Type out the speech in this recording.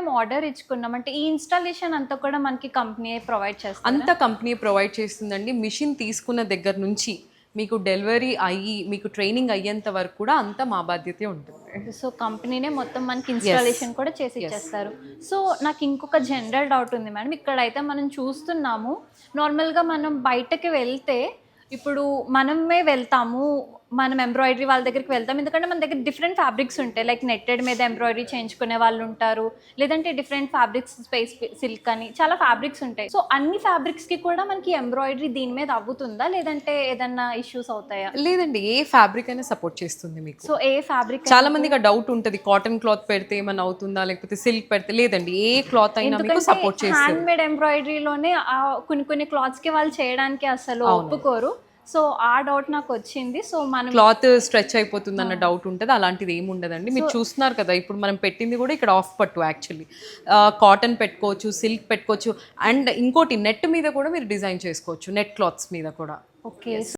మేము ఆర్డర్ ఇచ్చుకున్నాం అంటే ఈ ఇన్‌స్టాలేషన్ అంతా కూడా మనకి కంపెనీయే ప్రొవైడ్ చేస్తదా? అంతా కంపెనీ ప్రొవైడ్ చేస్తుందండి. మిషన్ తీసుకున్న దగ్గర నుంచి మీకు డెలివరీ అయ్యి మీకు ట్రైనింగ్ అయ్యేంత వరకు కూడా అంతా మా బాధ్యతే ఉంటుంది. సో కంపెనీనే మొత్తం మనకి ఇన్‌స్టాలేషన్ కూడా చేసి ఇచ్చేస్తారు. సో నాకు ఇంకొక జనరల్ డౌట్ ఉంది మేడం. ఇక్కడైతే మనం చూస్తున్నాము నార్మల్‌గా మనం బయటకి వెళ్తే ఇప్పుడు మనమే వెళ్తాము. మనం ఎంబ్రాయిడరీ వాళ్ళ దగ్గరికి వెళ్తాం. ఎందుకంటే మన దగ్గర డిఫరెంట్ ఫ్యాబ్రిక్స్ ఉంటాయి. లైక్ నెట్టెడ్ మీద ఎంబ్రాయిడరీ చేయించుకునే వాళ్ళు ఉంటారు. లేదంటే డిఫరెంట్ ఫ్యాబ్రిక్స్ స్పేస్ సిల్క్ అని చాలా ఫ్యాబ్రిక్స్ ఉంటాయి. సో అన్ని ఫ్యాబ్రిక్స్‌కి కూడా మనకి ఎంబ్రాయిడరీ దీని మీద అవ్వుతుందా? లేదంటే ఏదన్నా ఇష్యూస్ అవుతాయా? లేదండి, ఏ ఫ్యాబ్రిక్ అయినా సపోర్ట్ చేస్తుంది మీకు. సో ఏ ఫ్యాబ్రిక్ చాలా మందికి డౌట్ ఉంటుంది, కాటన్ క్లాత్ పెడితే ఏమైనా అవుతుందా లేకపోతే సిల్క్ పెడితే. లేదండి, ఏ క్లాత్ అయినా మీకు సపోర్ట్ చేస్తుంది. హ్యాండ్ మేడ్ ఎంబ్రాయిడరీలోనే కొన్ని క్లాత్స్‌కి వాళ్ళు చేయడానికి అసలు ఒప్పుకోరు. సో ఆ డౌట్ నాకు వచ్చింది. సో మనం క్లాత్ స్ట్రెచ్ అయిపోతుంది అన్న డౌట్ ఉంటుంది. అలాంటిది ఏమి ఉండదండి. మీరు చూస్తున్నారు కదా, ఇప్పుడు మనం పెట్టింది కూడా ఇక్కడ ఆఫ్ పట్టు. యాక్చువల్లీ కాటన్ పెట్టుకోవచ్చు, సిల్క్ పెట్టుకోవచ్చు, అండ్ ఇంకోటి నెట్ మీద కూడా మీరు డిజైన్ చేసుకోవచ్చు, నెట్ క్లాత్స్ మీద కూడా. ఓకే.